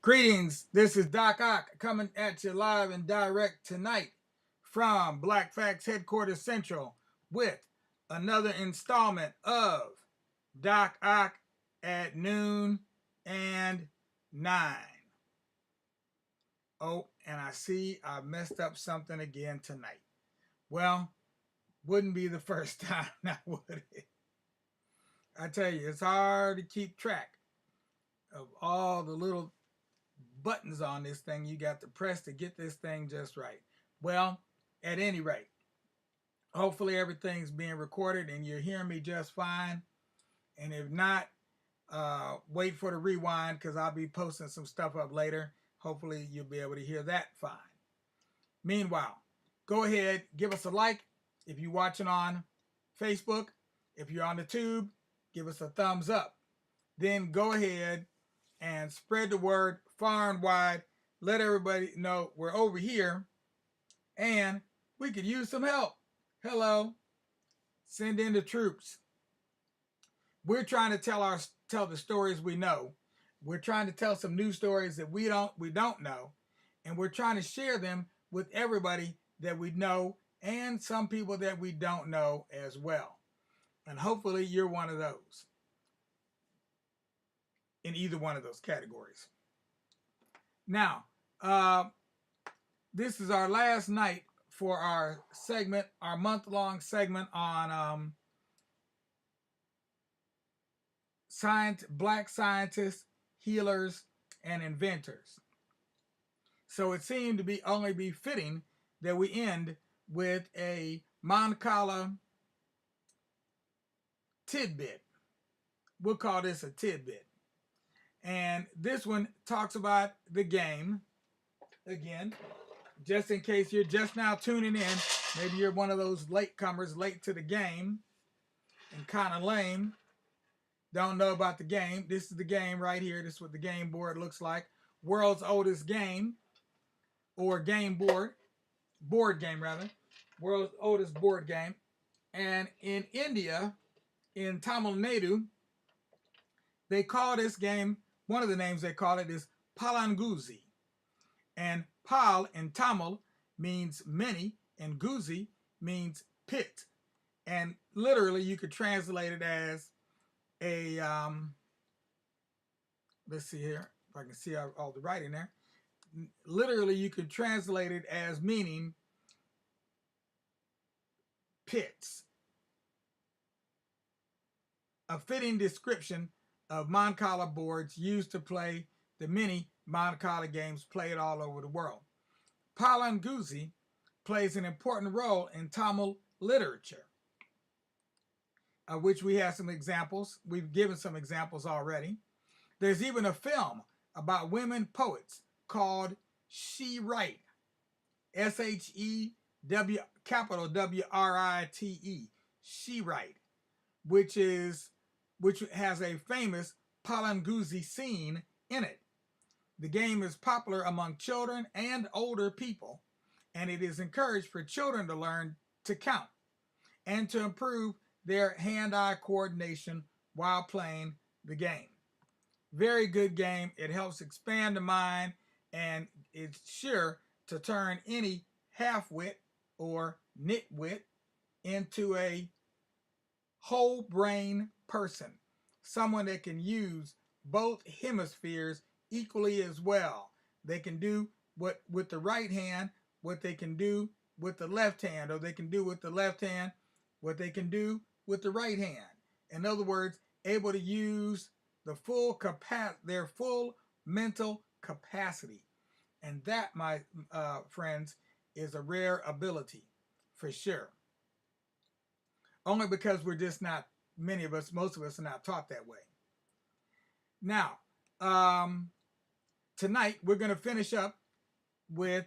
Greetings, this is Doc Ock coming at you live and direct tonight from Black Facts Headquarters Central with another installment of Doc Ock at noon and 9. Oh, and I see I messed up something again tonight. Well, wouldn't be the first time now, would it? I tell you, it's hard to keep track of all the little buttons on this thing you got to press to get this thing just right. Well, at any rate, hopefully everything's being recorded and you're hearing me just fine. And if not, wait for the rewind because I'll be posting some stuff up later. Hopefully you'll be able to hear that fine. Meanwhile, go ahead, give us a like if you're watching on Facebook. If you're on the tube, give us a thumbs up. Then go ahead and spread the word far and wide. Let everybody know we're over here and we could use some help. Hello. Send in the troops. We're trying to tell the stories we know. We're trying to tell some new stories that we don't know, and we're trying to share them with everybody that we know and some people that we don't know as well. And hopefully you're one of those in either one of those categories. Now, this is our last night for our segment, our month-long segment on black scientists, healers, and inventors. So it seemed to be only be fitting that we end with a Mancala tidbit. We'll call this a tidbit. And this one talks about the game. Again, just in case you're just now tuning in, maybe you're one of those latecomers, late to the game and kind of lame, don't know about the game. This is the game right here. This is what the game board looks like. World's oldest game, or game board game rather. World's oldest board game. And in India, in Tamil Nadu, they call this game, one of the names they call it is Palanguzi. And Pal in Tamil means many, and Guzi means pit. And literally you could translate it as a, let's see here, if I can see all the writing there. Literally you could translate it as meaning pits. A fitting description of Mancala boards used to play the many Mancala games played all over the world. Palanguzi plays an important role in Tamil literature, of which we have some examples. We've given some examples already. There's even a film about women poets called She Write, S-H-E-W, capital W-R-I-T-E, She Write, which has a famous Palanguzi scene in it. The game is popular among children and older people, and it is encouraged for children to learn to count and to improve their hand-eye coordination while playing the game. Very good game. It helps expand the mind, and it's sure to turn any half-wit or nitwit into a whole brain person, someone that can use both hemispheres equally as well. They can do what with the right hand, what they can do with the left hand, or they can do with the left hand what they can do with the right hand. In other words, able to use their full mental capacity. And that, my friends, is a rare ability for sure. Only because we're just not, most of us are not taught that way. Now, tonight we're going to finish up with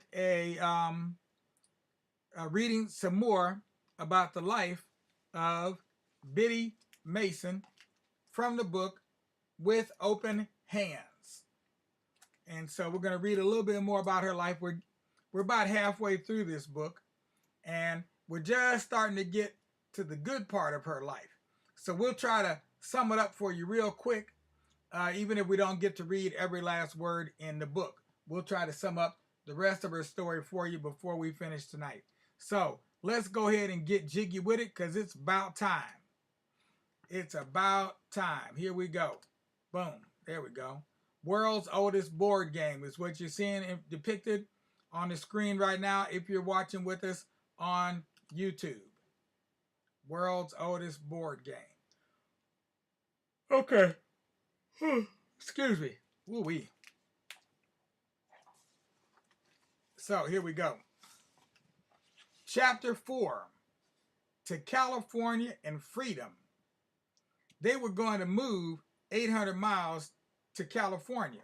reading some more about the life of Biddy Mason from the book With Open Hands. And so we're going to read a little bit more about her life. We're about halfway through this book, and we're just starting to get to the good part of her life. So we'll try to sum it up for you real quick. even if we don't get to read every last word in the book. We'll try to sum up the rest of her story for you before we finish tonight. So let's go ahead and get jiggy with it because it's about time. It's about time. Here we go. Boom. There we go. World's oldest board game is what you're seeing depicted on the screen right now if you're watching with us on YouTube. World's oldest board game. Okay. Excuse me. Woo-wee. So here we go. Chapter 4. To California and freedom. They were going to move 800 miles to California.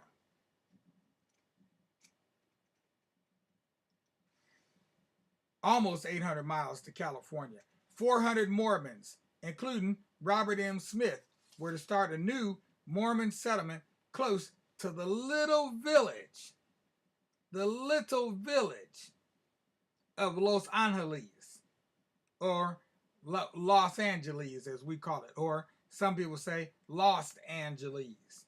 Almost 800 miles to California. 400 Mormons, including Robert M. Smith, were to start a new Mormon settlement close to the little village of Los Angeles, or Los Angeles as we call it, or some people say Los Angeles.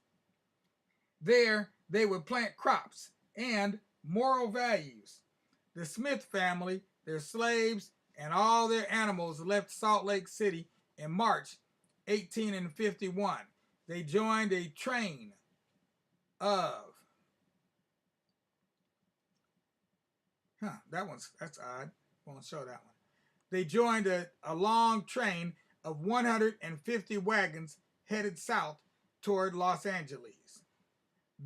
There they would plant crops and moral values. The Smith family, their slaves, and all their animals left Salt Lake City in March 1851. They joined a train of that's odd. Won't show that one. They joined a long train of 150 wagons headed south toward Los Angeles.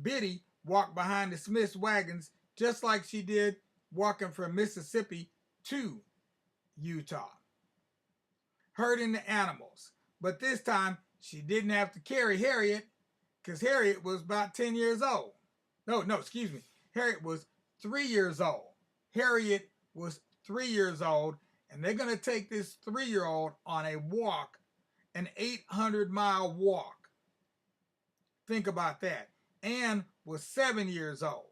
Biddy walked behind the Smith's wagons just like she did walking from Mississippi to Utah, herding the animals. But this time she didn't have to carry Harriet because Harriet was about 10 years old. No, excuse me. Harriet was 3 years old. Harriet was 3 years old, and they're going to take this 3-year-old on a walk, an 800-mile walk. Think about that. Anne was 7 years old,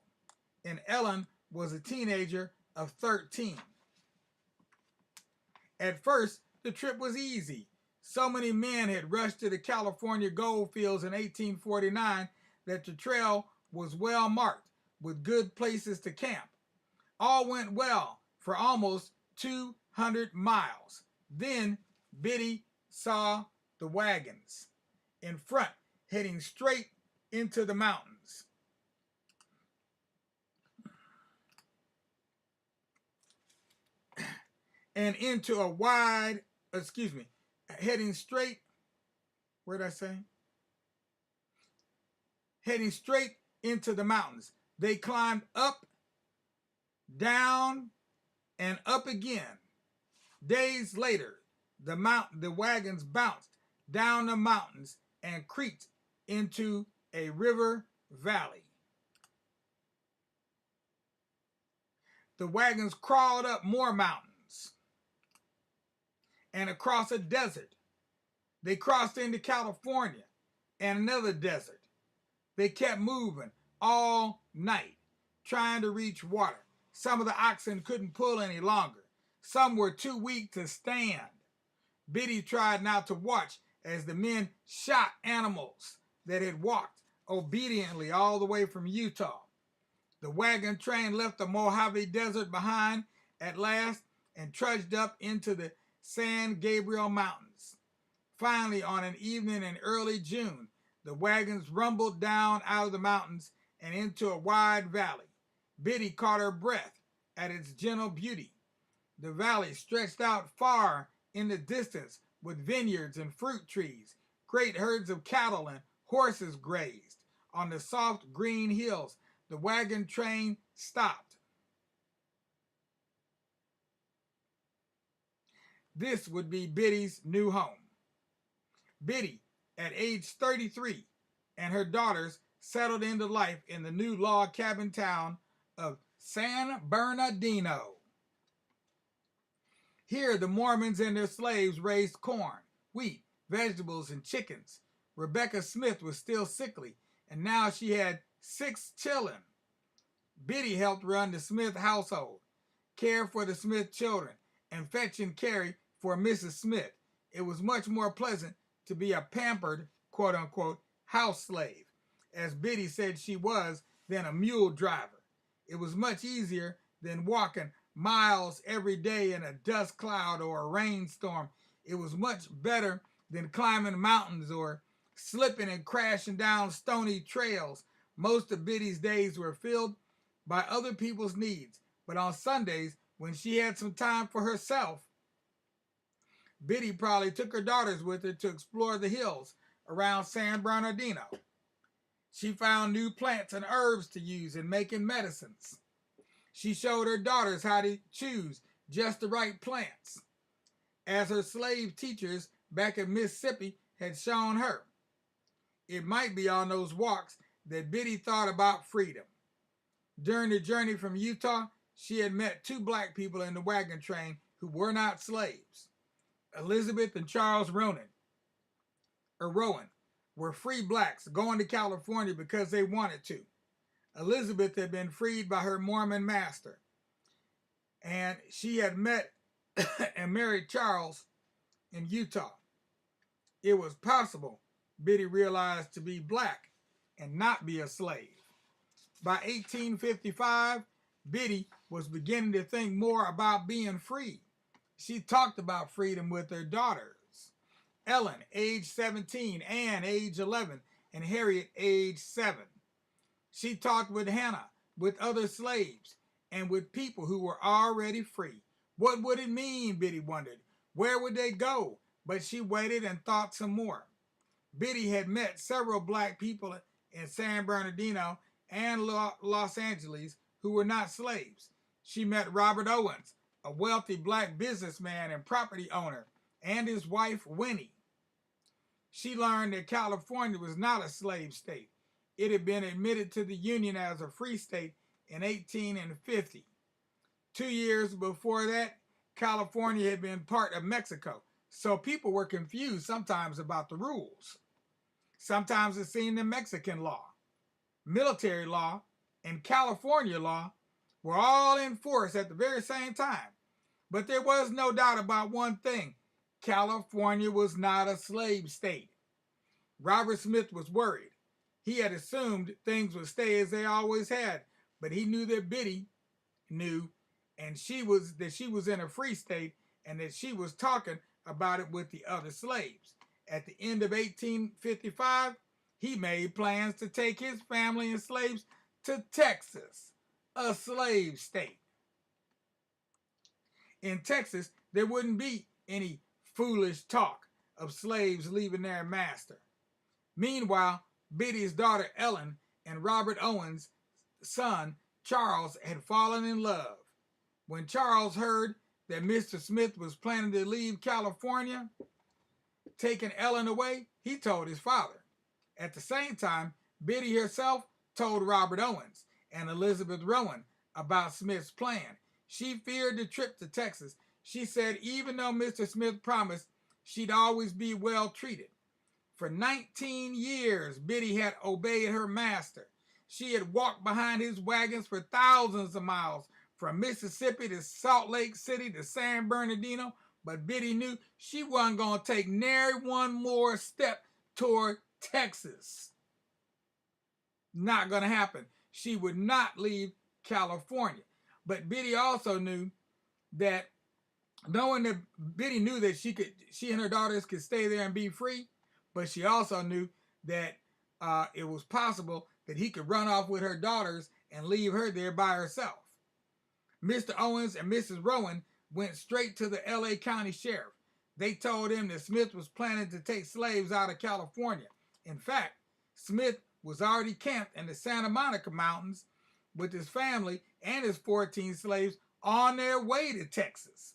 and Ellen was a teenager of 13. At first, the trip was easy. So many men had rushed to the California gold fields in 1849 that the trail was well marked with good places to camp. All went well for almost 200 miles. Then Biddy saw the wagons in front heading straight into the mountains. And into a wide, heading straight, where did I say? Heading straight into the mountains. They climbed up, down, and up again. Days later, the wagons bounced down the mountains and creaked into a river valley. The wagons crawled up more mountains and across a desert. They crossed into California and another desert. They kept moving all night, trying to reach water. Some of the oxen couldn't pull any longer. Some were too weak to stand. Biddy tried not to watch as the men shot animals that had walked obediently all the way from Utah. The wagon train left the Mojave Desert behind at last and trudged up into the San Gabriel Mountains. Finally, on an evening in early June, the wagons rumbled down out of the mountains and into a wide valley. Biddy caught her breath at its gentle beauty. The valley stretched out far in the distance with vineyards and fruit trees. Great herds of cattle and horses grazed. On the soft green hills, the wagon train stopped. This would be Biddy's new home. Biddy, at age 33, and her daughters settled into life in the new log cabin town of San Bernardino. Here, the Mormons and their slaves raised corn, wheat, vegetables, and chickens. Rebecca Smith was still sickly, and now she had 6 children. Biddy helped run the Smith household, care for the Smith children, and fetch and carry for Mrs. Smith. It was much more pleasant to be a pampered, quote-unquote, house slave. as Biddy said she was, than a mule driver. It was much easier than walking miles every day in a dust cloud or a rainstorm. It was much better than climbing mountains or slipping and crashing down stony trails. Most of Biddy's days were filled by other people's needs, but on Sundays, when she had some time for herself, Biddy probably took her daughters with her to explore the hills around San Bernardino. She found new plants and herbs to use in making medicines. She showed her daughters how to choose just the right plants, as her slave teachers back in Mississippi had shown her. It might be on those walks that Biddy thought about freedom. During the journey from Utah, she had met two black people in the wagon train who were not slaves. Elizabeth and Charles Rowan were free blacks going to California because they wanted to. Elizabeth had been freed by her Mormon master, and she had met and married Charles in Utah. It was possible, Biddy realized, to be black and not be a slave. By 1855, Biddy was beginning to think more about being free. She talked about freedom with her daughters, Ellen, age 17, Anne, age 11, and Harriet, age 7. She talked with Hannah, with other slaves, and with people who were already free. What would it mean, Biddy wondered? Where would they go? But she waited and thought some more. Biddy had met several black people in San Bernardino and Los Angeles who were not slaves. She met Robert Owens, a wealthy black businessman and property owner, and his wife, Winnie. She learned that California was not a slave state. It had been admitted to the Union as a free state in 1850. 2 years before that, California had been part of Mexico, so people were confused sometimes about the rules. Sometimes it seemed the Mexican law, military law, and California law were all in force at the very same time. But there was no doubt about one thing: California was not a slave state. Robert Smith was worried. He had assumed things would stay as they always had, but he knew that Biddy knew, and she was in a free state, and that she was talking about it with the other slaves. At the end of 1855, he made plans to take his family and slaves to Texas, a slave state. In Texas, there wouldn't be any foolish talk of slaves leaving their master. Meanwhile, Biddy's daughter Ellen and Robert Owens' son Charles had fallen in love. When Charles heard that Mr. Smith was planning to leave California, taking Ellen away, he told his father. At the same time, Biddy herself told Robert Owens and Elizabeth Rowan about Smith's plan. She feared the trip to Texas. She said even though Mr. Smith promised she'd always be well treated. For 19 years, Biddy had obeyed her master. She had walked behind his wagons for thousands of miles, from Mississippi to Salt Lake City to San Bernardino, but Biddy knew she wasn't going to take nary one more step toward Texas. Not going to happen. She would not leave California. But Biddy also knew that, knowing that Biddy knew that she and her daughters could stay there and be free, but she also knew that it was possible that he could run off with her daughters and leave her there by herself. Mr. Owens and Mrs. Rowan went straight to the LA County Sheriff. They told him that Smith was planning to take slaves out of California. In fact, Smith was already camped in the Santa Monica Mountains with his family and his 14 slaves on their way to Texas.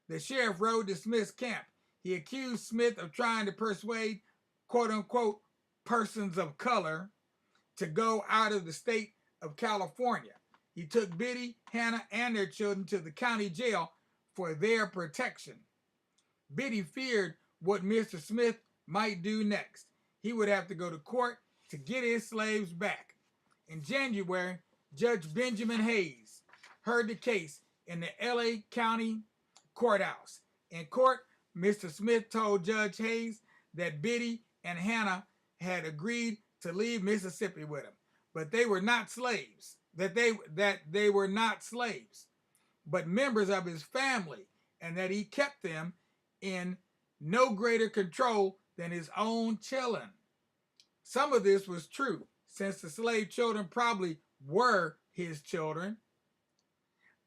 The sheriff rode to Smith's camp. He accused Smith of trying to persuade, quote-unquote, persons of color to go out of the state of California. He took Biddy, Hannah, and their children to the county jail for their protection. Biddy feared what Mr. Smith might do next. He would have to go to court to get his slaves back. In January, Judge Benjamin Hayes heard the case in the LA County Courthouse. In court, Mr. Smith told Judge Hayes that Biddy and Hannah had agreed to leave Mississippi with him, but they were not slaves. They were not slaves, but members of his family, and that he kept them in no greater control than his own children. Some of this was true, since the slave children probably were his children.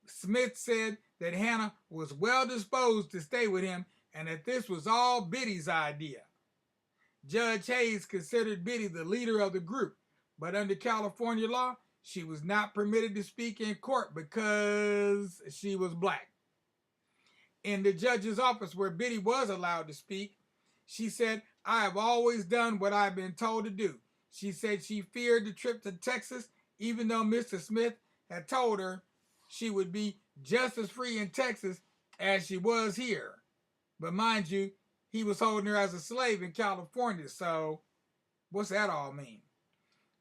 Smith said that Hannah was well disposed to stay with him and that this was all Biddy's idea. Judge Hayes considered Biddy the leader of the group, but under California law, she was not permitted to speak in court because she was black. In the judge's office where Biddy was allowed to speak, she said, "I have always done what I've been told to do." She said she feared the trip to Texas, even though Mr. Smith had told her she would be just as free in Texas as she was here. But mind you, he was holding her as a slave in California, so what's that all mean?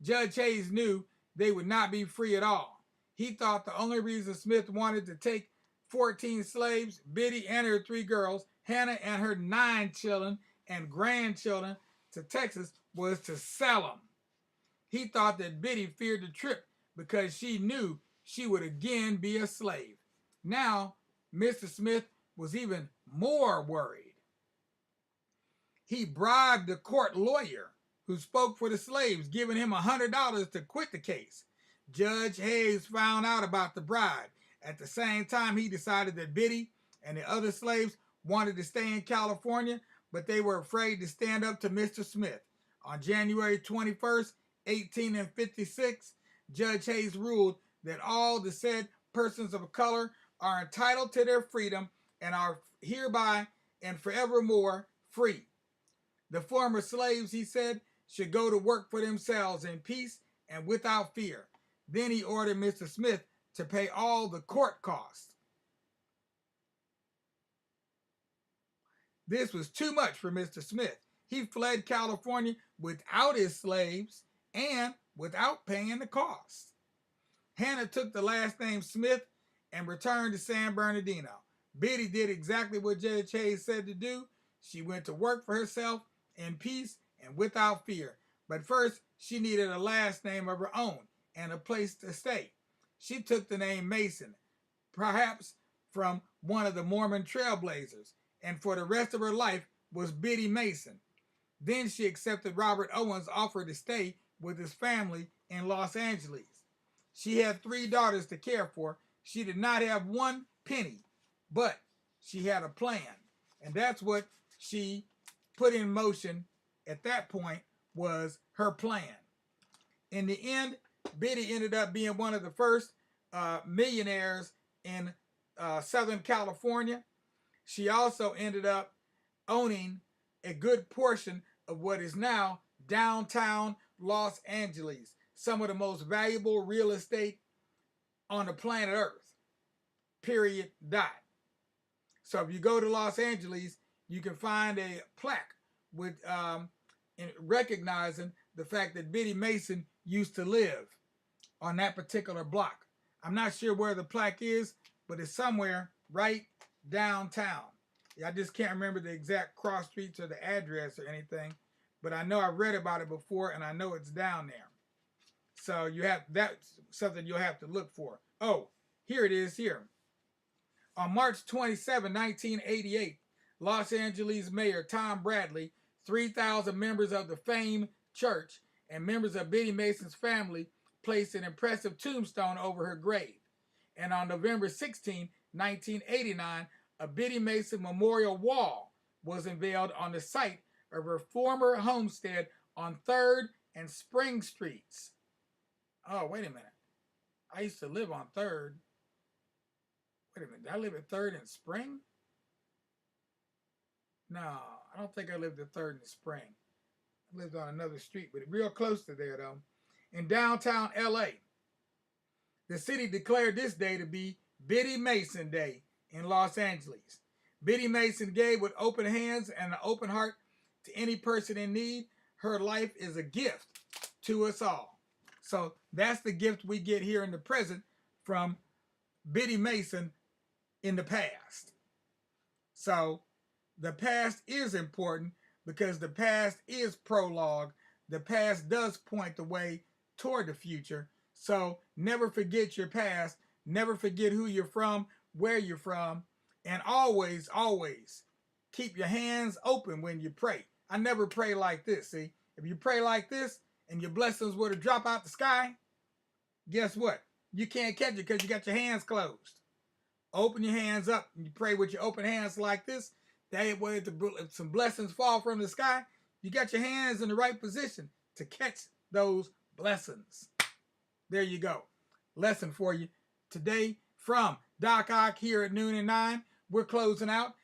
Judge Hayes knew they would not be free at all. He thought the only reason Smith wanted to take 14 slaves, Biddy and her 3 girls, Hannah and her 9 children and grandchildren, to Texas was to sell them. He thought that Biddy feared the trip because she knew she would again be a slave. Now, Mr. Smith was even more worried. He bribed the court lawyer who spoke for the slaves, giving him $100 to quit the case. Judge Hayes found out about the bribe. At the same time, he decided that Biddy and the other slaves wanted to stay in California, but they were afraid to stand up to Mr. Smith. On January 21st, 1856, Judge Hayes ruled that all the said persons of color are entitled to their freedom and are hereby and forevermore free. The former slaves, he said, should go to work for themselves in peace and without fear. Then he ordered Mr. Smith to pay all the court costs. This was too much for Mr. Smith. He fled California without his slaves and without paying the costs. Hannah took the last name Smith and returned to San Bernardino. Biddy did exactly what Judge Hayes said to do. She went to work for herself in peace and without fear. But first, she needed a last name of her own and a place to stay. She took the name Mason, perhaps from one of the Mormon trailblazers, and for the rest of her life was Biddy Mason. Then she accepted Robert Owen's offer to stay with his family in Los Angeles. She had 3 daughters to care for. She did not have 1 penny, but she had a plan. And that's what she put in motion at that point, was her plan. In the end, Biddy ended up being one of the first millionaires in Southern California. She also ended up owning a good portion of what is now downtown Los Angeles, some of the most valuable real estate on the planet Earth, period, dot. So if you go to Los Angeles, you can find a plaque with recognizing the fact that Biddy Mason used to live on that particular block. I'm not sure where the plaque is, but it's somewhere right downtown. I just can't remember the exact cross streets or the address or anything, but I know I've read about it before and I know it's down there. So that's something you'll have to look for. Oh, here it is here. On March 27, 1988, Los Angeles Mayor Tom Bradley, 3,000 members of the Fame Church, and members of Biddy Mason's family placed an impressive tombstone over her grave. And on November 16, 1989, a Biddy Mason memorial wall was unveiled on the site of her former homestead on 3rd and Spring Streets. Oh, wait a minute. I used to live on 3rd. Wait a minute. Did I live at 3rd and Spring? No, I don't think I lived at 3rd and Spring. I lived on another street, but real close to there, though. In downtown LA, the city declared this day to be Biddy Mason Day in Los Angeles. Biddy Mason gave with open hands and an open heart to any person in need. Her life is a gift to us all. So that's the gift we get here in the present from Biddy Mason in the past. So the past is important because the past is prologue the past does point the way toward the future. So never forget your past. Never forget who you're from, where you're from, and always, always keep your hands open when you pray. I never pray like this. See, if you pray like this and your blessings were to drop out the sky, guess what? You can't catch it because you got your hands closed. Open your hands up and you pray with your open hands like this. That way, if some blessings fall from the sky, you got your hands in the right position to catch those blessings. There you go. Lesson for you today from Doc Ock here at noon and 9. We're closing out.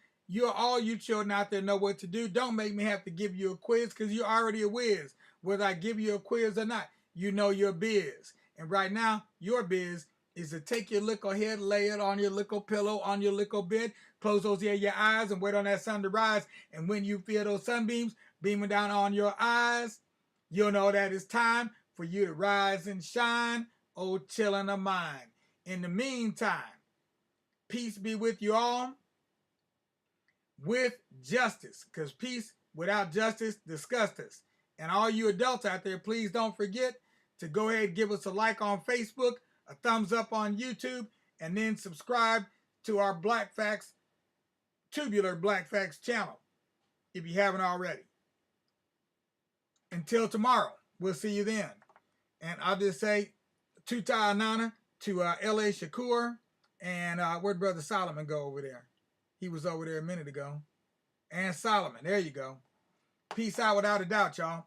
All you children out there know what to do. Don't make me have to give you a quiz because you're already a whiz. Whether I give you a quiz or not, you know your biz. And right now, your biz is to take your little head, lay it on your little pillow, on your little bed, close those your eyes and wait on that sun to rise. And when you feel those sunbeams beaming down on your eyes, you'll know that it's time for you to rise and shine, oh chillin' of mine. In the meantime, peace be with you all with justice, because peace without justice disgusts us. And all you adults out there, please don't forget to go ahead and give us a like on Facebook, a thumbs up on YouTube, and then subscribe to our Black Facts, Tubular Black Facts channel if you haven't already. Until tomorrow, we'll see you then. And I'll just say, Tuta Anana to L.A. Shakur, and where'd Brother Solomon go over there? He was over there a minute ago. And Solomon, there you go. Peace out without a doubt, y'all.